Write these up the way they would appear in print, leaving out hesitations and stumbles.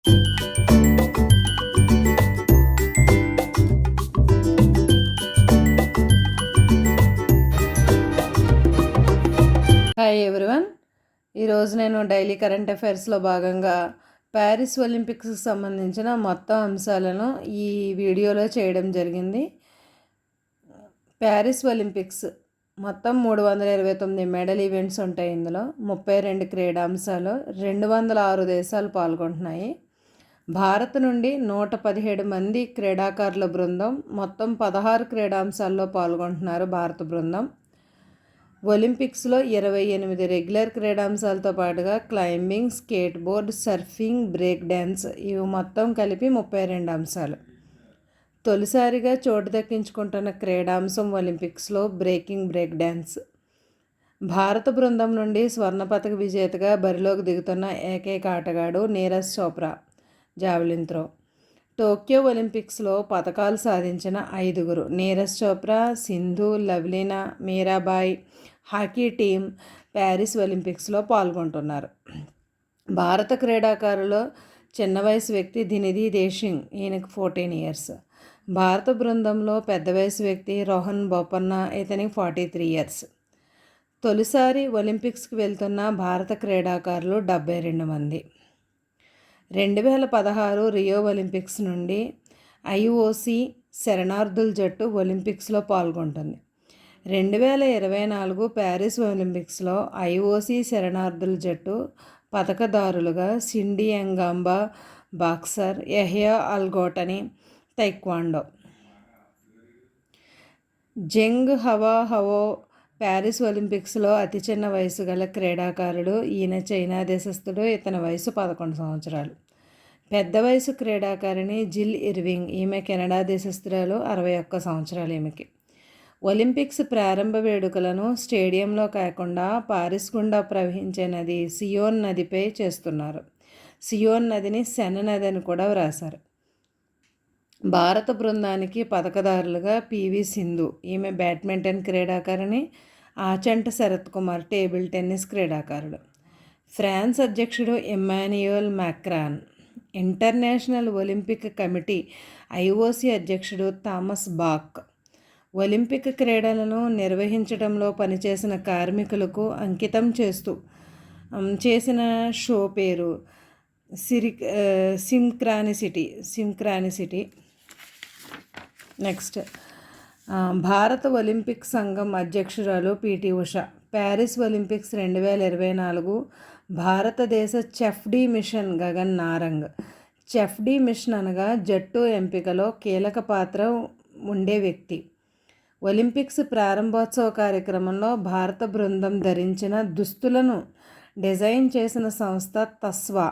Hi everyone. ఈరోజు నేను daily current అఫైర్స్లో భాగంగా ప్యారిస్ ఒలింపిక్స్కి సంబంధించిన మొత్తం అంశాలను ఈ వీడియోలో చేయడం జరిగింది. ప్యారిస్ ఒలింపిక్స్ మొత్తం 329 మెడల్ ఈవెంట్స్ ఉంటాయి. ఇందులో 32 క్రీడాంశాలు, 206 దేశాలు పాల్గొంటున్నాయి. భారత్ నుండి 117 మంది క్రీడాకారుల బృందం మొత్తం 16 క్రీడాంశాల్లో పాల్గొంటున్నారు. భారత బృందం ఒలింపిక్స్లో 28 రెగ్యులర్ క్రీడాంశాలతో పాటుగా climbing, skateboard, surfing, break dance ఇవి మొత్తం కలిపి 32 అంశాలు. తొలిసారిగా చోటు దక్కించుకుంటున్న క్రీడాంశం ఒలింపిక్స్లో బ్రేక్ డ్యాన్స్. భారత బృందం నుండి స్వర్ణ పతక విజేతగా బరిలోకి దిగుతున్న ఏకైక ఆటగాడు Neeraj Chopra javelin throw. Tokyo ఒలింపిక్స్లో పతకాలు సాధించిన 5 Neeraj Chopra, Sindhu, Lovlina, Mirabai hockey team Paris ఒలింపిక్స్లో పాల్గొంటున్నారు. భారత క్రీడాకారులో చిన్న వయసు వ్యక్తి దినిధి దేశింగ్, ఈయనకు 14 ఇయర్స్. భారత బృందంలో పెద్ద వయసు వ్యక్తి రోహన్ బొపన్న, ఇతనికి 43 ఇయర్స్. తొలిసారి ఒలింపిక్స్కి వెళ్తున్న భారత క్రీడాకారులు 72 మంది. 2016 రియో ఒలింపిక్స్ నుండి ఐఓసి శరణార్థుల జట్టు ఒలింపిక్స్లో పాల్గొంటుంది. 2024 ప్యారిస్ ఒలింపిక్స్లో ఐఓసి శరణార్థుల జట్టు పతకదారులుగా Cindy Ngamba boxer, Yahya Alghotani taekwondo. Zheng Hao Paris ఒలింపిక్స్లో అతి చిన్న వయసు గల క్రీడాకారుడు. ఈయన చైనా దేశస్థుడు. ఇతని వయసు 11 సంవత్సరాలు. పెద్ద వయసు క్రీడాకారిణి జిల్ ఇర్వింగ్, ఈమె కెనడా దేశస్థురాలు, 61 సంవత్సరాలు ఈమెకి. ఒలింపిక్స్ ప్రారంభ వేడుకలను స్టేడియంలో కాకుండా పారిస్ గుండా ప్రవహించే నది సియోన్ నదిపై చేస్తున్నారు. సియోన్ నదిని సెన్ నది అని కూడా వ్రాసారు. భారత బృందానికి పతకదారులుగా పివి సింధు, ఈమె బ్యాడ్మింటన్ క్రీడాకారిణి, ఆచంట శరత్ కుమార్ టేబుల్ టెన్నిస్ క్రీడాకారుడు. ఫ్రాన్స్ అధ్యక్షుడు Emmanuel Macron, international Olympic committee IOC అధ్యక్షుడు థామస్ బాక్. ఒలింపిక్ క్రీడలను నిర్వహించడంలో పనిచేసిన కార్మికులకు అంకితం చేసిన షో పేరు సింక్రానిసిటీ. నెక్స్ట్, భారత ఒలింపిక్ సంఘం అధ్యక్షురాలు పిటి ఉష. ప్యారిస్ ఒలింపిక్స్ 2024 భారతదేశ chef de mission Gagan Narang. Chef de mission అనగా జట్టు ఎంపికలో కీలక పాత్ర ఉండే వ్యక్తి. ఒలింపిక్స్ ప్రారంభోత్సవ కార్యక్రమంలో భారత బృందం ధరించిన దుస్తులను డిజైన్ చేసిన సంస్థ తస్వా.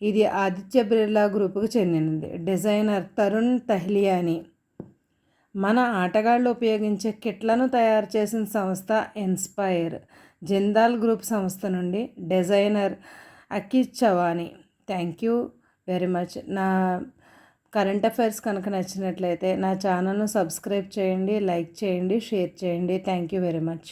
ఇది ఆదిత్య బిర్లా గ్రూపుకు చెందినది. డిజైనర్ తరుణ్ తహ్లియానీ. మన ఆటగాళ్లు ఉపయోగించే కిట్లను తయారు చేసిన సంస్థ ఇన్స్పైర్. జిందాల్ గ్రూప్ సంస్థ నుండి డిజైనర్ అకిజ్ చవానీ. Thank you very much. నా కరెంట్ అఫైర్స్ కనుక నచ్చినట్లయితే నా ఛానల్ను సబ్స్క్రైబ్ చేయండి, లైక్ చేయండి, షేర్ చేయండి. Thank you very much.